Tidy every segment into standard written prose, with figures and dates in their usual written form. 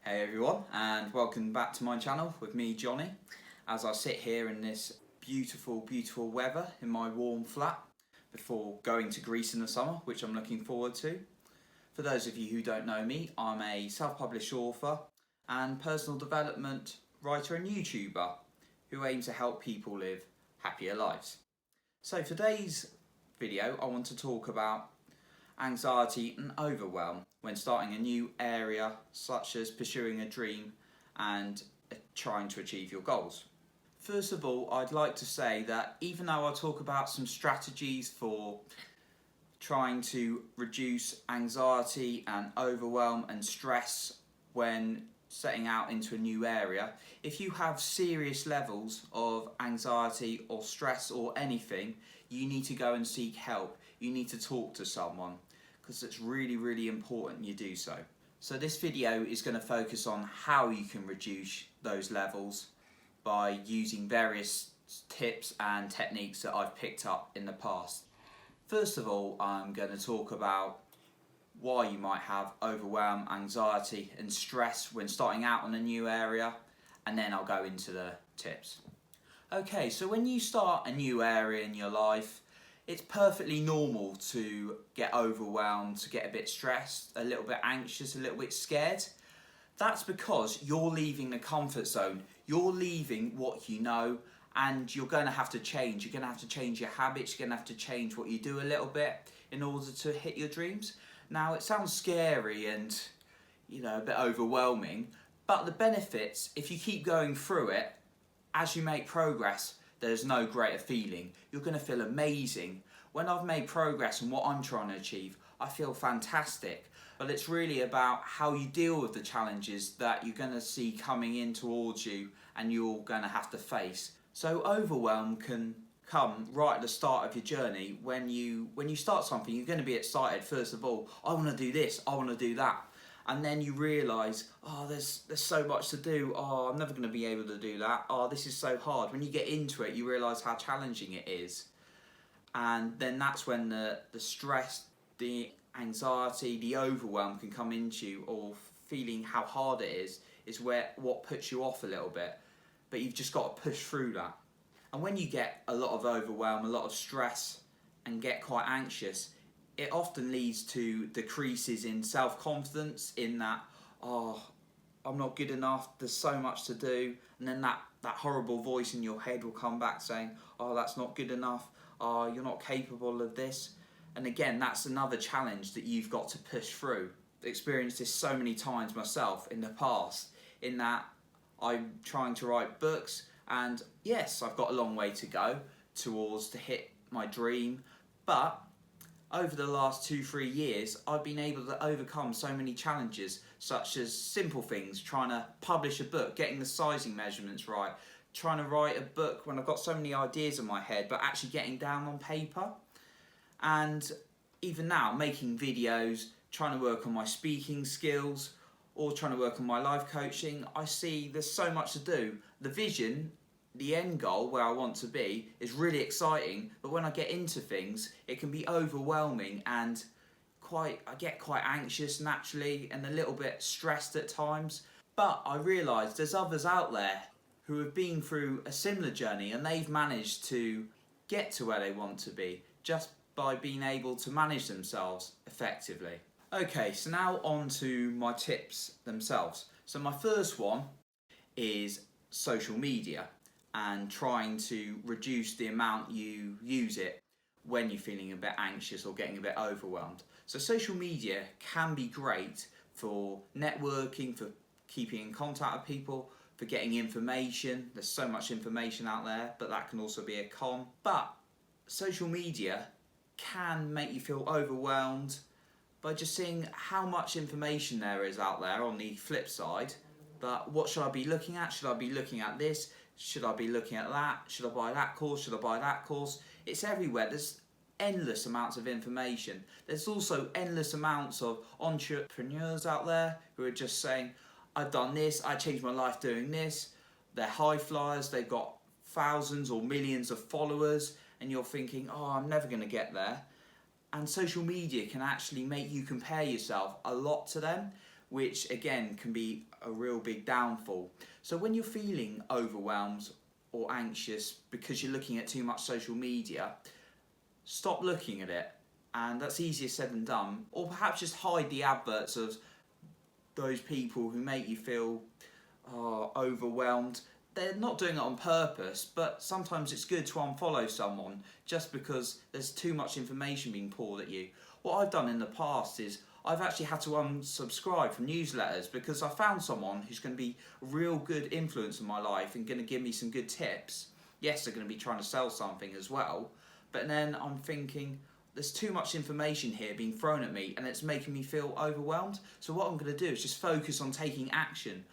Hey everyone, and welcome back to my channel with me, Johnny, as I sit here in this beautiful weather in my warm flat before going to Greece in the summer, which I'm looking forward to. For those of you who don't know me, I'm a self-published author and personal development writer and YouTuber who aim to help people live happier lives. So today's video, I want to talk about anxiety and overwhelm when starting a new area such as pursuing a dream and trying to achieve your goals. First of all, I'd like to say that even though I talk about some strategies for trying to reduce anxiety and overwhelm and stress when setting out into a new area, if you have serious levels of anxiety or stress or anything, you need to go and seek help. You need to talk to someone, because it's really important you do so. So this video is going to focus on how you can reduce those levels by using various tips and techniques that I've picked up in the past. First of all, I'm going to talk about why you might have overwhelm, anxiety and stress when starting out in a new area, and then I'll go into the tips. Okay, so when you start a new area in your life, it's perfectly normal to get overwhelmed, to get a bit stressed, a little bit anxious, a little bit scared. That's because you're leaving the comfort zone. You're leaving what you know, and you're going to have to change. You're going to have to change your habits. You're going to have to change what you do a little bit in order to hit your dreams. Now, it sounds scary and, a bit overwhelming, but the benefits, if you keep going through it, as you make progress, there's no greater feeling. You're going to feel amazing. When I've made progress in what I'm trying to achieve, I feel fantastic. But it's really about how you deal with the challenges that you're going to see coming in towards you and you're going to have to face. So overwhelm can come right at the start of your journey. When you start something, you're going to be excited. First of all, I want to do this, I want to do that. And then you realise, there's so much to do. I'm never going to be able to do that. This is so hard. When you get into it, you realise how challenging it is. And then that's when the stress, the anxiety, the overwhelm can come into you, or feeling how hard it is what puts you off a little bit. But you've just got to push through that. And when you get a lot of overwhelm, a lot of stress, and get quite anxious, it often leads to decreases in self-confidence, in that, I'm not good enough, there's so much to do. And then that horrible voice in your head will come back saying, that's not good enough, you're not capable of this. And again, that's another challenge that you've got to push through. I've experienced this so many times myself in the past, in that I'm trying to write books, and yes, I've got a long way to go to hit my dream, but over the last 2-3 years, I've been able to overcome so many challenges, such as simple things, trying to publish a book, getting the sizing measurements right, trying to write a book when I've got so many ideas in my head, but actually getting down on paper. And even now, making videos, trying to work on my speaking skills, or trying to work on my life coaching, I see there's so much to do. The vision, the end goal, where I want to be, is really exciting, but when I get into things, it can be overwhelming, and I get quite anxious naturally and a little bit stressed at times. But I realise there's others out there who have been through a similar journey, and they've managed to get to where they want to be just by being able to manage themselves effectively. Okay, so now on to my tips themselves. So my first one is social media, and trying to reduce the amount you use it when you're feeling a bit anxious or getting a bit overwhelmed. So social media can be great for networking, for keeping in contact with people, for getting information. There's so much information out there, but that can also be a con. But social media can make you feel overwhelmed by just seeing how much information there is out there on the flip side. But what should I be looking at? Should I be looking at this? Should I be looking at that? Should I buy that course? Should I buy that course? It's everywhere. There's endless amounts of information. There's also endless amounts of entrepreneurs out there who are just saying, I've done this, I changed my life doing this. They're high flyers, they've got thousands or millions of followers, and you're thinking, I'm never going to get there. And social media can actually make you compare yourself a lot to them, which again can be a real big downfall. So when you're feeling overwhelmed or anxious because you're looking at too much social media, stop looking at it. And that's easier said than done. Or perhaps just hide the adverts of those people who make you feel overwhelmed. They're not doing it on purpose, but sometimes it's good to unfollow someone just because there's too much information being poured at you. What I've done in the past is I've actually had to unsubscribe from newsletters because I found someone who's going to be a real good influence in my life and going to give me some good tips. Yes, they're going to be trying to sell something as well, but then I'm thinking, there's too much information here being thrown at me and it's making me feel overwhelmed. So what I'm going to do is just focus on taking action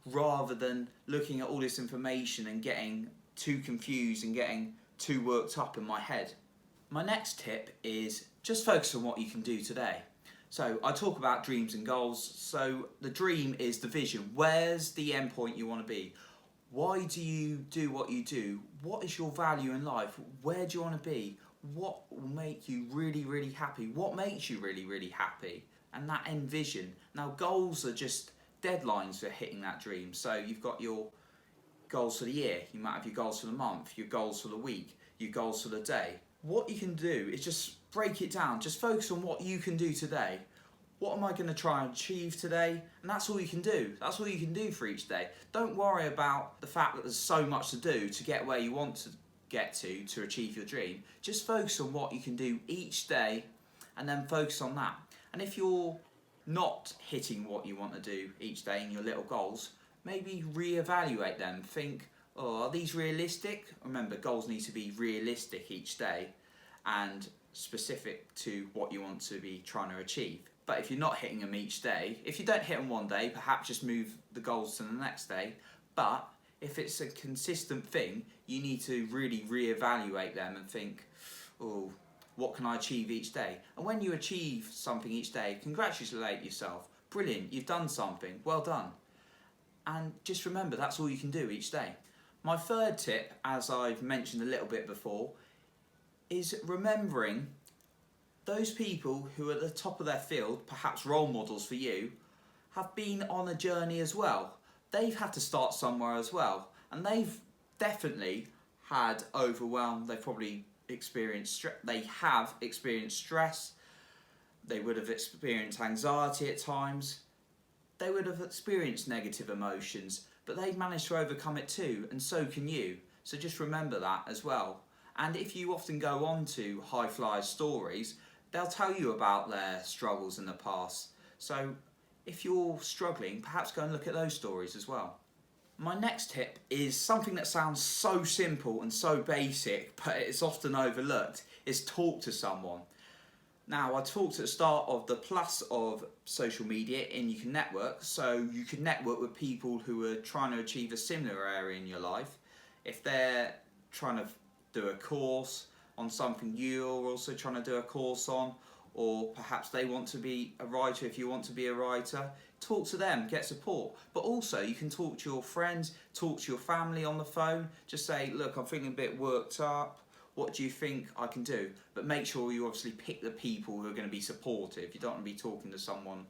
rather than looking at all this information and getting too confused and getting too worked up in my head. My next tip is just focus on what you can do today. So I talk about dreams and goals. So the dream is the vision. Where's the end point you want to be? Why do you do what you do? What is your value in life? Where do you want to be? What will make you really, really happy? What makes you really, really happy? And that end vision. Now, goals are just deadlines for hitting that dream. So you've got your goals for the year. You might have your goals for the month, your goals for the week, your goals for the day. What you can do is just break it down. Just focus on what you can do today. What am I going to try and achieve today? And that's all you can do. That's all you can do for each day. Don't worry about the fact that there's so much to do to get where you want to get to achieve your dream. Just focus on what you can do each day and then focus on that. And if you're not hitting what you want to do each day in your little goals, maybe reevaluate them. Think, are these realistic? Remember, goals need to be realistic each day and specific to what you want to be trying to achieve. But if you're not hitting them each day, if you don't hit them one day, perhaps just move the goals to the next day. But if it's a consistent thing, you need to really reevaluate them and think, oh, what can I achieve each day? And when you achieve something each day, congratulate yourself. Brilliant, you've done something, well done. And just remember, that's all you can do each day. My third tip, as I've mentioned a little bit before, is remembering those people who are at the top of their field, perhaps role models for you, have been on a journey as well. They've had to start somewhere as well, and they've definitely had overwhelm. They've probably experienced they have experienced stress. They would have experienced anxiety at times. They would have experienced negative emotions, but they've managed to overcome it too, and so can you. So just remember that as well. And if you often go on to high flyers stories, they'll tell you about their struggles in the past. So if you're struggling, perhaps go and look at those stories as well. My next tip is something that sounds so simple and so basic, but it's often overlooked, is talk to someone. Now, I talked at the start of the plus of social media and you can network. So you can network with people who are trying to achieve a similar area in your life. If they're trying to do a course on something you're also trying to do a course on, or perhaps they want to be a writer if you want to be a writer, talk to them, get support. But also you can talk to your friends, talk to your family on the phone, just say, look, I'm feeling a bit worked up, what do you think I can do? But make sure you obviously pick the people who are going to be supportive. You don't want to be talking to someone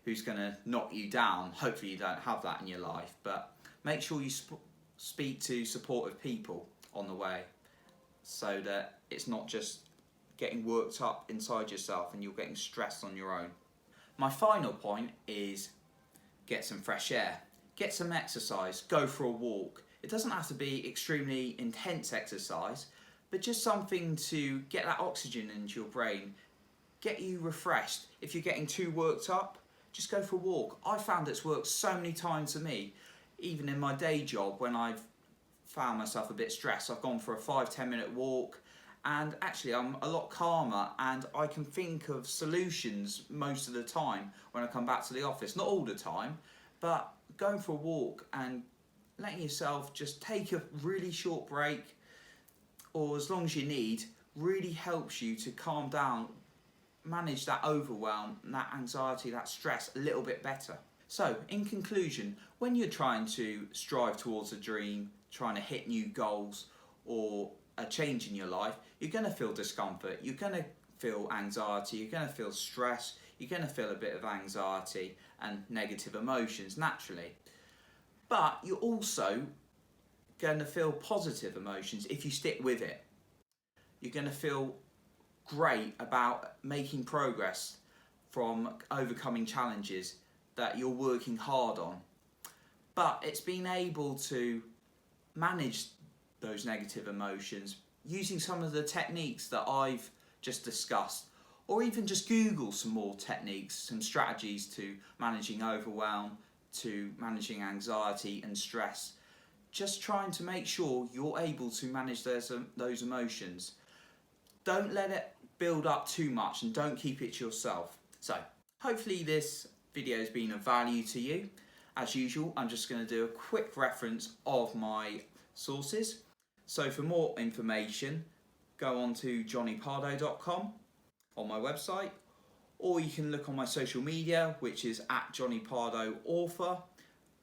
who's going to knock you down. Hopefully you don't have that in your life, but make sure you speak to supportive people on the way so that it's not just getting worked up inside yourself and you're getting stressed on your own. My final point is get some fresh air, get some exercise, go for a walk. It doesn't have to be extremely intense exercise, but just something to get that oxygen into your brain, get you refreshed. If you're getting too worked up, just go for a walk. I found it's worked so many times for me, even in my day job when I've found myself a bit stressed. I've gone for a 5-10 minute walk, and actually I'm a lot calmer and I can think of solutions most of the time when I come back to the office. Not all the time, but going for a walk and letting yourself just take a really short break, or as long as you need, really helps you to calm down, manage that overwhelm, that anxiety, that stress a little bit better. So in conclusion, when you're trying to strive towards a dream, trying to hit new goals or a change in your life, you're going to feel discomfort, you're going to feel anxiety, you're going to feel stress, you're going to feel a bit of anxiety and negative emotions naturally. But you're also going to feel positive emotions if you stick with it. You're going to feel great about making progress from overcoming challenges that you're working hard on. But it's being able to manage those negative emotions using some of the techniques that I've just discussed, or even just Google some more techniques, some strategies to managing overwhelm, to managing anxiety and stress. Just trying to make sure you're able to manage those emotions. Don't let it build up too much and don't keep it to yourself. So hopefully this video has been of value to you. As usual, I'm just going to do a quick reference of my sources. So for more information, go on to johnnypardo.com on my website, or you can look on my social media, which is @johnnypardoauthor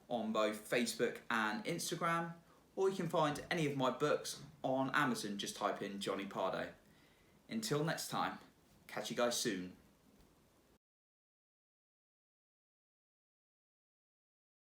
on both Facebook and Instagram, or you can find any of my books on Amazon. Just type in Johnny Pardo. Until next time, catch you guys soon.